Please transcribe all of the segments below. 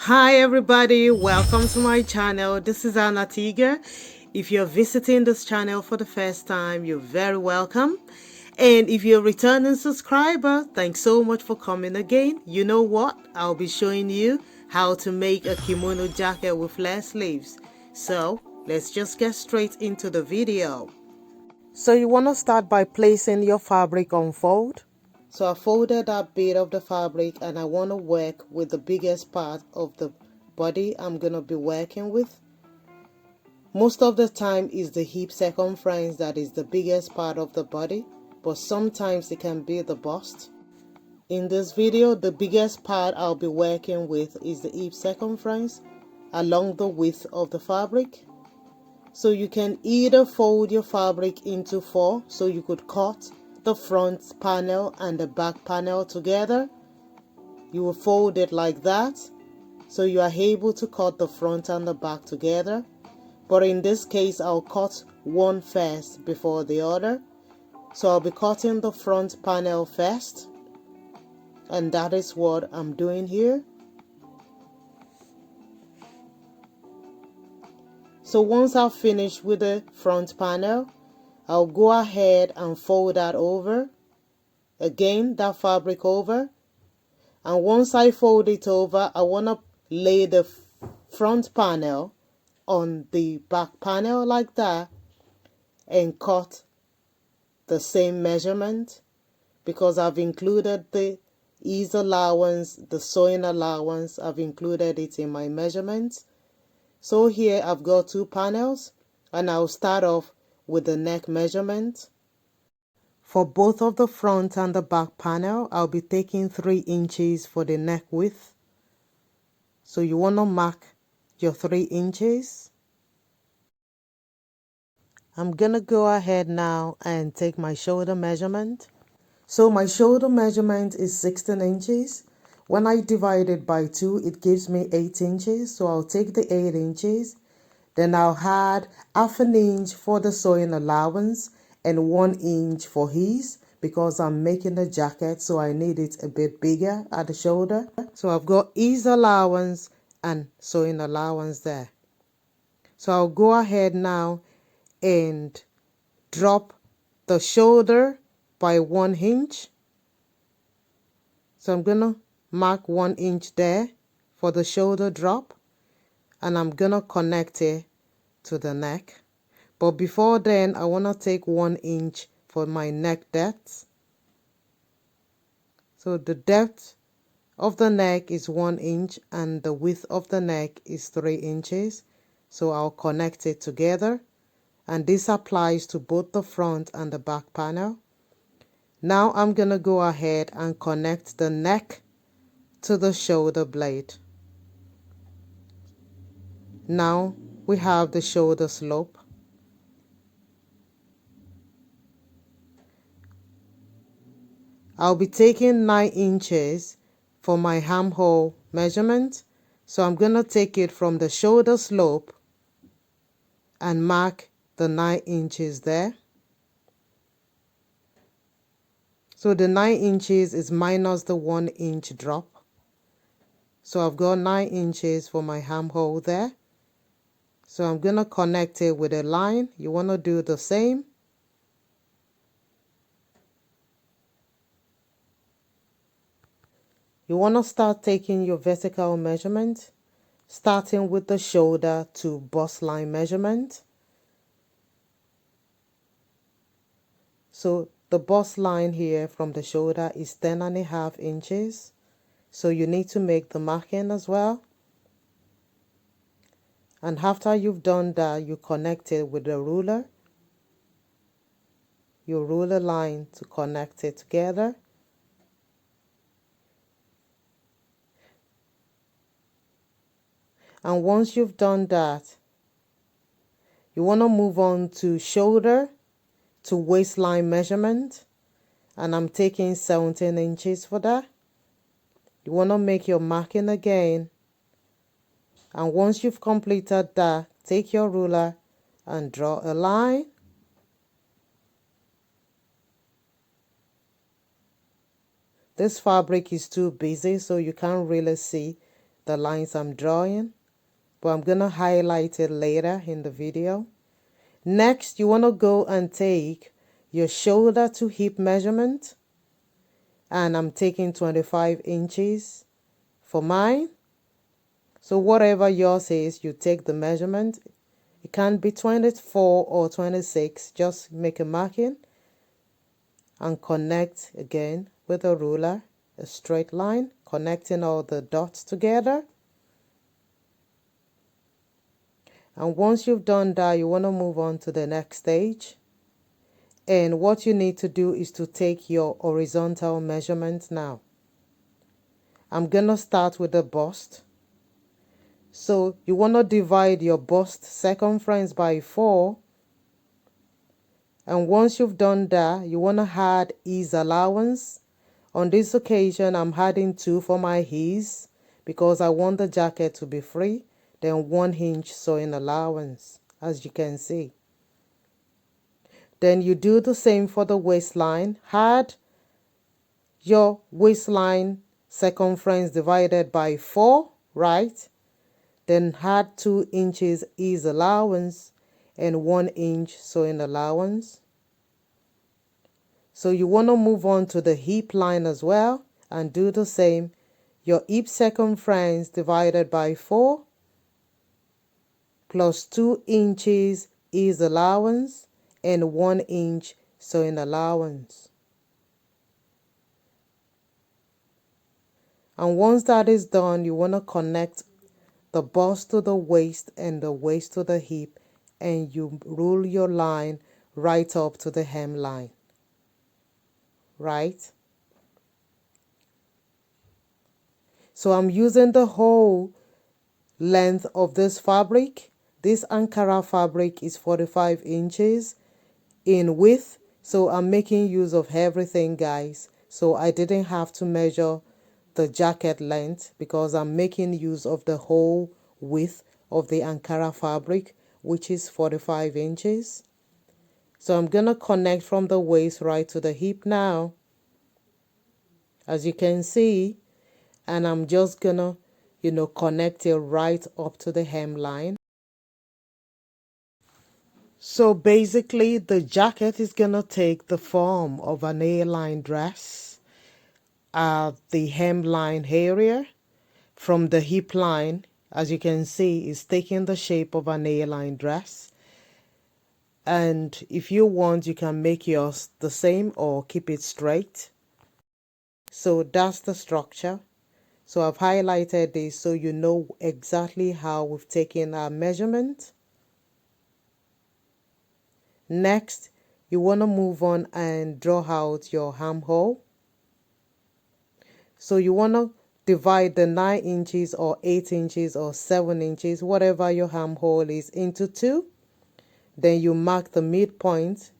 Hi everybody, welcome to my channel. This is TEGA. If you're visiting this channel for the first time, you're very welcome. And if you're a returning subscriber, thanks so much for coming again. You know what? I'll be showing you how to make a kimono jacket with flare sleeves. So let's just get straight into the video. So you want to start by placing your fabric on fold. So I folded that bit of the fabric and I want to work with the biggest part of the body I'm going to be working with. Most of the time is the hip circumference that is the biggest part of the body, but sometimes it can be the bust. In this video, the biggest part I'll be working with is the hip circumference along the width of the fabric. So you can either fold your fabric into four, so you could cut the front panel and the back panel together. You will fold it like that, so you are able to cut the front and the back together. But in this case, I'll cut one first before the other. So I'll be cutting the front panel first, and that is what I'm doing here. So once I've finished with the front panel, I'll go ahead and fold that over. Again, that fabric over. And once I fold it over, I want to lay the front panel on the back panel like that and cut the same measurement, because I've included the ease allowance, the sewing allowance, I've included it in my measurements. So here I've got two panels and I'll start off with the neck measurement. For both of the front and the back panel, I'll be taking 3 inches for the neck width. So you want to mark your 3 inches. I'm going to go ahead now and take my shoulder measurement. So my shoulder measurement is 16 inches. When I divide it by 2, it gives me 8 inches. So I'll take the 8 inches. Then I'll add half an inch for the sewing allowance and 1 inch for ease, because I'm making a jacket, so I need it a bit bigger at the shoulder. So I've got ease allowance and sewing allowance there. So I'll go ahead now and drop the shoulder by 1 inch. So I'm going to mark 1 inch there for the shoulder drop, and I'm going to connect it to the neck. But before then, I want to take 1 inch for my neck depth. So the depth of the neck is 1 inch and the width of the neck is 3 inches. So I'll connect it together, and this applies to both the front and the back panel. Now I'm going to go ahead and connect the neck to the shoulder blade. Now we have the shoulder slope. I'll be taking 9 inches for my armhole measurement. So I'm going to take it from the shoulder slope and mark the 9 inches there. So the 9 inches is minus the 1 inch drop. So I've got 9 inches for my armhole there. So I'm going to connect it with a line. You want to do the same. You want to start taking your vertical measurement, starting with the shoulder to bust line measurement. So the bust line here from the shoulder is 10.5 inches. So you need to make the marking as well. And after you've done that, you connect it with the ruler. Your ruler line to connect it together. And once you've done that, you want to move on to shoulder to waistline measurement. And I'm taking 17 inches for that. You want to make your marking again. And once you've completed that, take your ruler and draw a line. This fabric is too busy, so you can't really see the lines I'm drawing, but I'm gonna highlight it later in the video. Next, you want to go and take your shoulder to hip measurement, and I'm taking 25 inches for mine. So whatever yours is, you take the measurement. It can be 24 or 26. Just make a marking and connect again with a ruler, a straight line, connecting all the dots together. And once you've done that, you want to move on to the next stage. And what you need to do is to take your horizontal measurement now. I'm going to start with the bust. So you want to divide your bust circumference by 4. And once you've done that, you want to add ease allowance. On this occasion, I'm adding 2 for my ease because I want the jacket to be free. Then 1 inch sewing allowance, as you can see. Then you do the same for the waistline. Add your waistline circumference divided by 4, right? Then add 2 inches ease allowance and 1 inch sewing allowance. So you want to move on to the hip line as well and do the same. Your hip circumference divided by 4 plus 2 inches ease allowance and 1 inch sewing allowance. And once that is done, you want to connect the bust to the waist and the waist to the hip, and you rule your line right up to the hemline. Right? So I'm using the whole length of this fabric. This Ankara fabric is 45 inches in width, so I'm making use of everything, guys. So I didn't have to measure the jacket length because I'm making use of the whole width of the Ankara fabric, which is 45 inches. So I'm gonna connect from the waist right to the hip now, as you can see, and I'm just gonna connect it right up to the hemline. So basically the jacket is gonna take the form of an A-line dress at the hemline area. From the hip line, as you can see, is taking the shape of an A-line dress. And if you want, you can make yours the same or keep it straight. So that's the structure. So I've highlighted this so you know exactly how we've taken our measurement. Next, you want to move on and draw out your armhole. So you want to divide the 9 inches or 8 inches or 7 inches, whatever your armhole is, into 2. Then you mark the midpoint.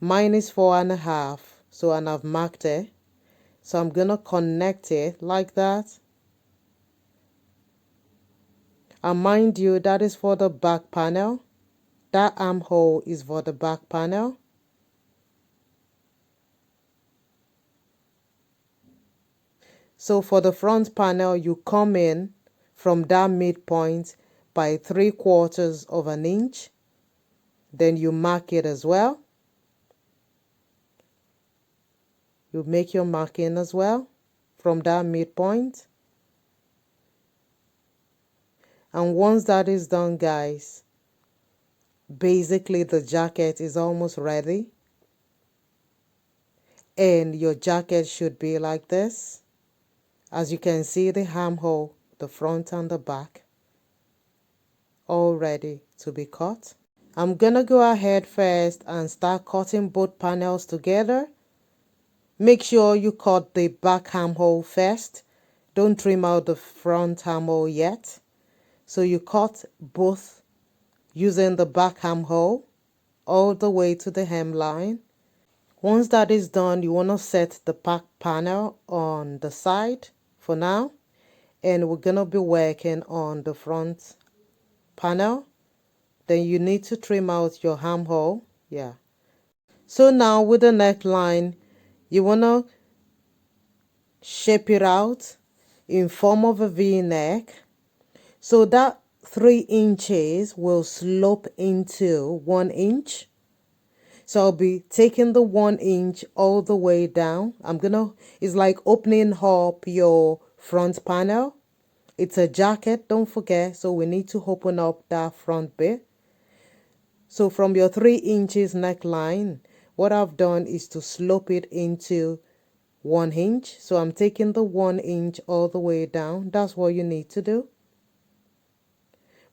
Mine is 4.5, so and I've marked it. So I'm going to connect it like that. And mind you, that is for the back panel. That armhole is for the back panel. So for the front panel, you come in from that midpoint by 3/4 of an inch. Then you mark it as well. You make your marking as well from that midpoint. And once that is done, guys, basically the jacket is almost ready. And your jacket should be like this. As you can see, the armhole, the front and the back, all ready to be cut. I'm gonna go ahead first and start cutting both panels together. Make sure you cut the back armhole first. Don't trim out the front armhole yet. So you cut both using the back armhole all the way to the hemline. Once that is done, you want to set the back panel on the side for now. And we're going to be working on the front panel. Then you need to trim out your armhole. Yeah. So now with the neckline, you want to shape it out. in form of a V-neck. So that 3 inches will slope into 1 inch. So I'll be taking the 1 inch all the way down. It's like opening up your front panel. It's a jacket, don't forget. So we need to open up that front bit. So from your 3 inches neckline, what I've done is to slope it into 1 inch. So I'm taking the 1 inch all the way down. That's what you need to do.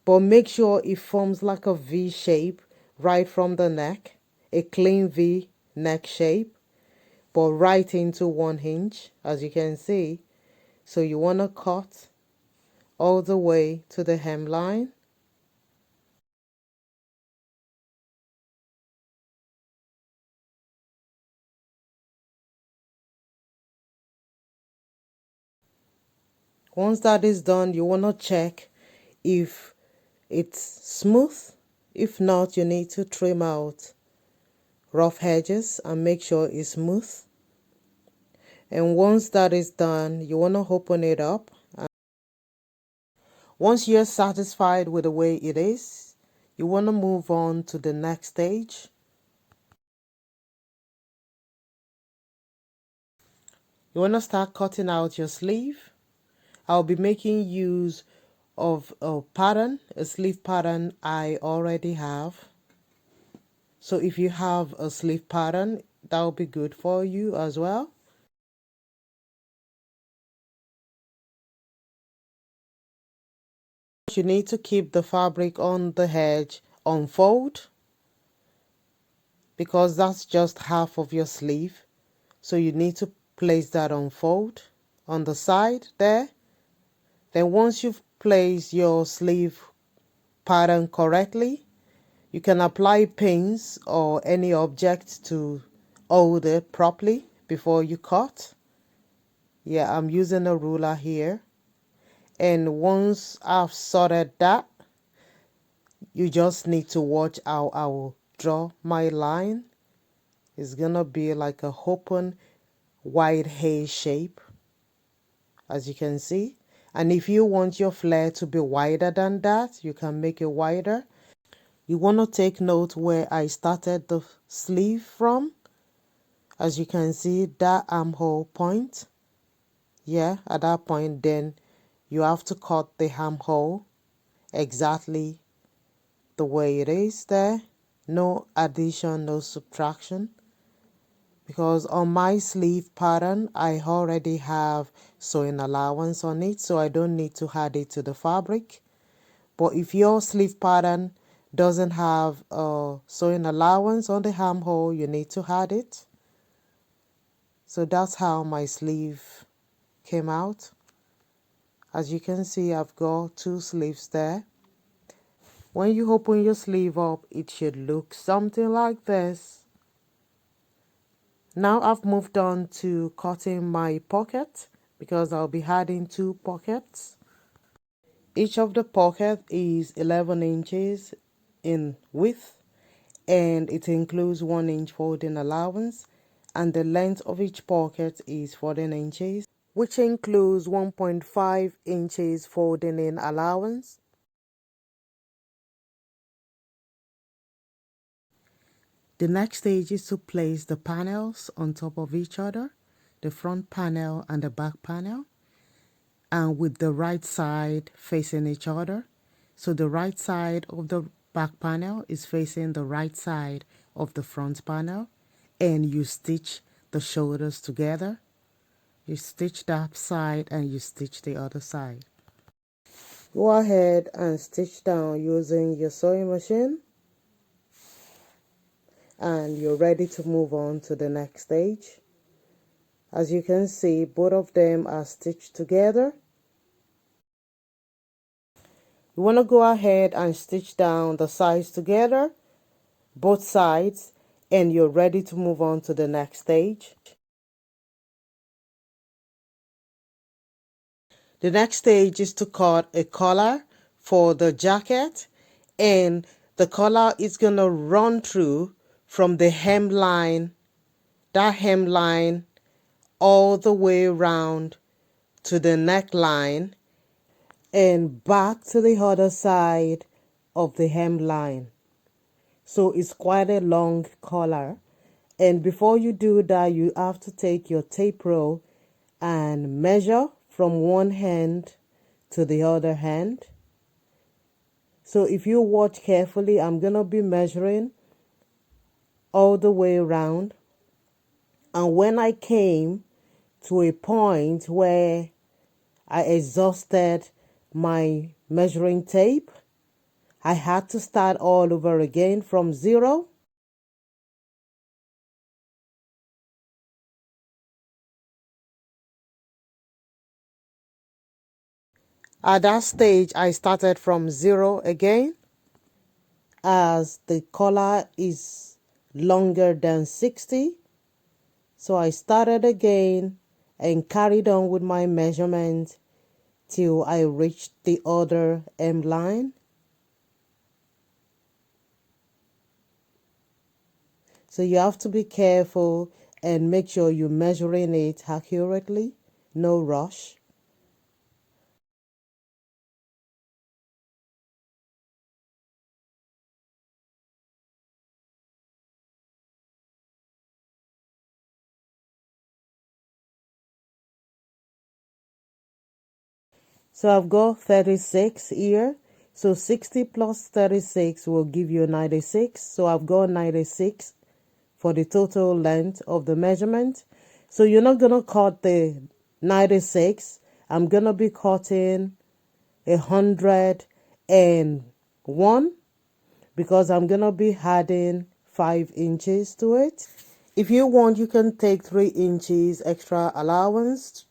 But make sure it forms like a V shape right from the neck, a clean V neck shape, but right into 1 inch, as you can see. So you want to cut all the way to the hemline. Once that is done, you want to check if it's smooth. If not, you need to trim out rough edges and make sure it's smooth. And once that is done, you want to open it up. Once you're satisfied with the way it is, you want to move on to the next stage. You want to start cutting out your sleeve. I'll be making use of a pattern, a sleeve pattern I already have. So if you have a sleeve pattern, that will be good for you as well. You need to keep the fabric on the edge unfold because that's just half of your sleeve. So you need to place that unfold on the side there. Then once you've placed your sleeve pattern correctly, you can apply pins or any object to hold it properly before you cut. Yeah, I'm using a ruler here. And once I've sorted that, you just need to watch how I will draw my line. It's gonna be like a open wide haze shape, as you can see. And if you want your flare to be wider than that, you can make it wider. You want to take note where I started the sleeve from. As you can see, that armhole point. Yeah, at that point, then you have to cut the armhole exactly the way it is there. No addition, no subtraction. Because on my sleeve pattern, I already have sewing allowance on it, so I don't need to add it to the fabric. But if your sleeve pattern doesn't have a sewing allowance on the armhole, you need to add it. So that's how my sleeve came out. As you can see, I've got 2 sleeves there. When you open your sleeve up, it should look something like this. Now I've moved on to cutting my pocket because I'll be adding 2 pockets. Each of the pocket is 11 inches in width and it includes 1 inch folding allowance, and the length of each pocket is 14 inches, which includes 1.5 inches folding in allowance. The next stage is to place the panels on top of each other, the front panel and the back panel, and with the right side facing each other. So the right side of the back panel is facing the right side of the front panel, and you stitch the shoulders together. You stitch that side and you stitch the other side. Go ahead and stitch down using your sewing machine, and you're ready to move on to the next stage. As you can see, both of them are stitched together. You want to go ahead and stitch down the sides together, both sides, and you're ready to move on to the next stage. The next stage is to cut a collar for the jacket, and the collar is going to run through from the hemline, that hemline, all the way around to the neckline and back to the other side of the hemline. So it's quite a long collar. And before you do that, you have to take your tape roll and measure from one hand to the other hand. So if you watch carefully, I'm going to be measuring all the way around. And when I came to a point where I exhausted my measuring tape, I had to start all over again from zero. At that stage, I started from zero again, as the collar is longer than 60. So I started again and carried on with my measurement till I reached the other hem line. So you have to be careful and make sure you're measuring it accurately. No rush. So I've got 36 here. So 60 plus 36 will give you 96. So I've got 96 for the total length of the measurement. So you're not going to cut the 96. I'm going to be cutting 101 because I'm going to be adding 5 inches to it. If you want, you can take 3 inches extra allowance.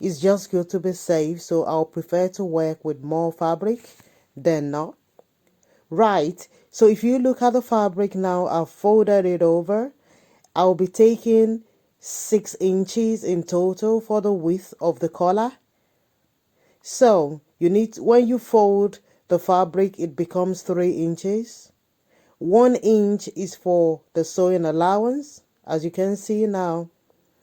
It's just good to be safe, so I'll prefer to work with more fabric than not. Right, so if you look at the fabric now, I've folded it over. I'll be taking 6 inches in total for the width of the collar. So you need, when you fold the fabric, it becomes 3 inches. 1 inch is for the sewing allowance. As you can see now,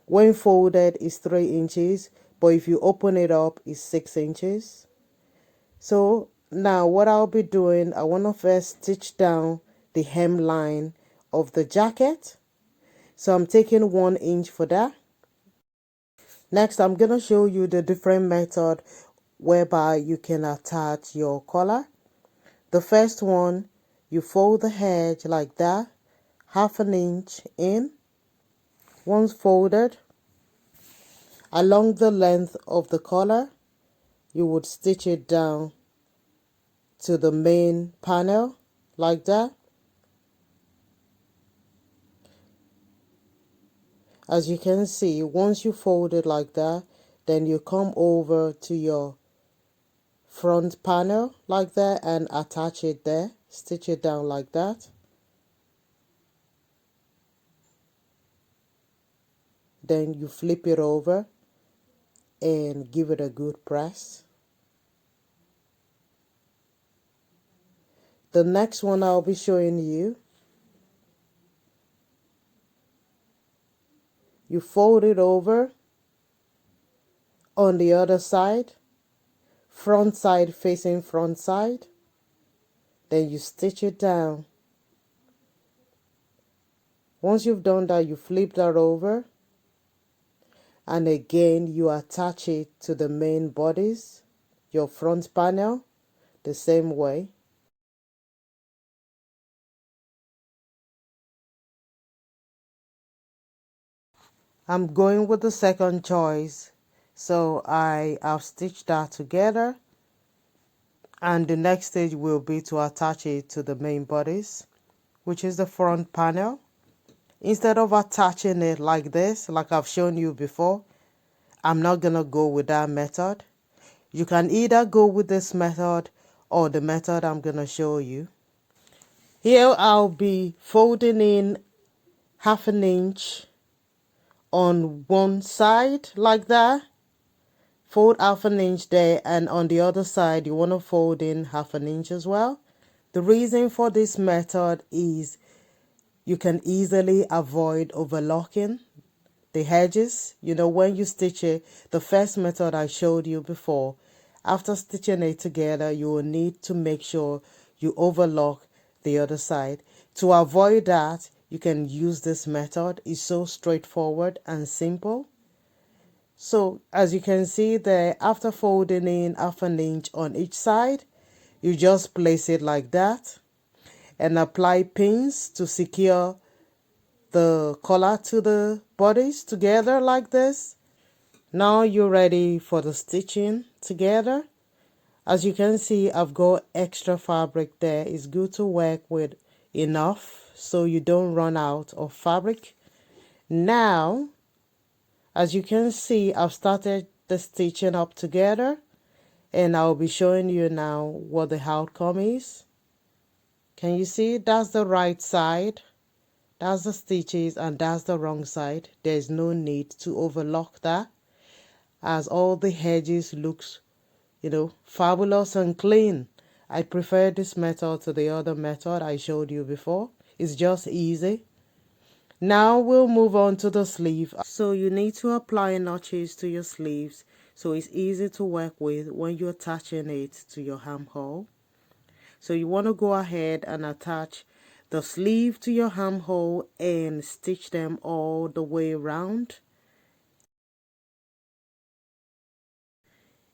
when folded is 3 inches, but if you open it up, it's 6 inches. So now what I'll be doing, I want to first stitch down the hemline of the jacket. So I'm taking 1 inch for that. Next, I'm going to show you the different method whereby you can attach your collar. The first one, you fold the edge like that, 1/2 inch in. Once folded, along the length of the collar, you would stitch it down to the main panel like that. As you can see, once you fold it like that, then you come over to your front panel like that and attach it there. Stitch it down like that. Then you flip it over and give it a good press. The next one I'll be showing you, you fold it over on the other side, front side facing front side. Then you stitch it down. Once you've done that, you flip that over and again you attach it to the main bodice, your front panel, the same way. I'm going with the second choice, so I have stitched that together, and the next stage will be to attach it to the main bodice, which is the front panel. Instead of attaching it like this, like I've shown you before, I'm not gonna go with that method. You can either go with this method or the method I'm gonna show you. Here I'll be folding in 1/2 inch on one side like that. Fold 1/2 inch there, and on the other side you want to fold in 1/2 inch as well. The reason for this method is you can easily avoid overlocking the edges. You know, when you stitch it, the first method I showed you before, after stitching it together, you will need to make sure you overlock the other side. To avoid that, you can use this method. It's so straightforward and simple. So as you can see there, after folding in 1/2 inch on each side, you just place it like that and apply pins to secure the collar to the bodice together like this. Now you're ready for the stitching together. As you can see, I've got extra fabric there. It's good to work with enough so you don't run out of fabric. Now, as you can see, I've started the stitching up together, and I'll be showing you now what the outcome is. Can you see? That's the right side. That's the stitches, and that's the wrong side. There's no need to overlock that, as all the edges looks, you know, fabulous and clean. I prefer this method to the other method I showed you before. It's just easy. Now we'll move on to the sleeve. So you need to apply notches to your sleeves so it's easy to work with when you're attaching it to your armhole. So you want to go ahead and attach the sleeve to your armhole and stitch them all the way around.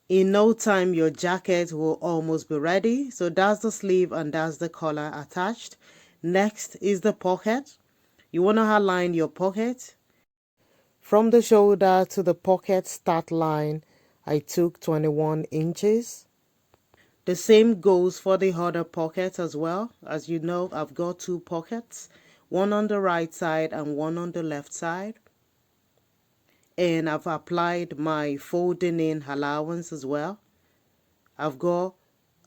In no time your jacket will almost be ready. So that's the sleeve and that's the collar attached. Next is the pocket. You want to align your pocket. From the shoulder to the pocket start line, I took 21 inches. The same goes for the other pocket as well. As you know, I've got 2 pockets, one on the right side and one on the left side. And I've applied my folding in allowance as well. I've got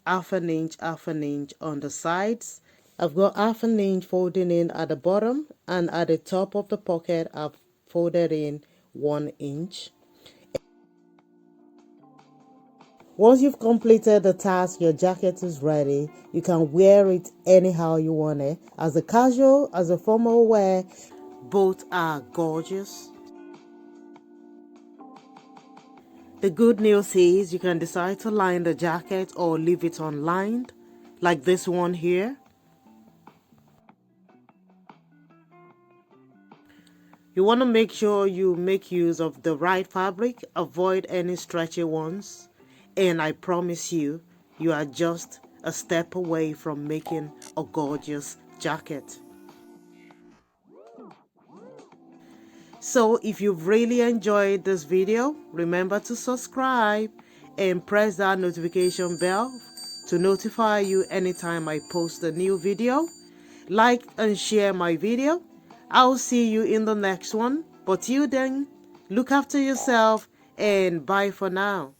1/2 inch on the sides. I've got 1/2 inch folding in at the bottom, and at the top of the pocket I've folded in 1 inch. Once you've completed the task, your jacket is ready. You can wear it anyhow you want it, as a casual, as a formal wear. Both are gorgeous. The good news is you can decide to line the jacket or leave it unlined, like this one here. You want to make sure you make use of the right fabric, avoid any stretchy ones, and I promise you, you are just a step away from making a gorgeous jacket. So if you've really enjoyed this video, remember to subscribe and press that notification bell to notify you anytime I post a new video. Like and share my video. I'll see you in the next one. But till then, look after yourself and bye for now.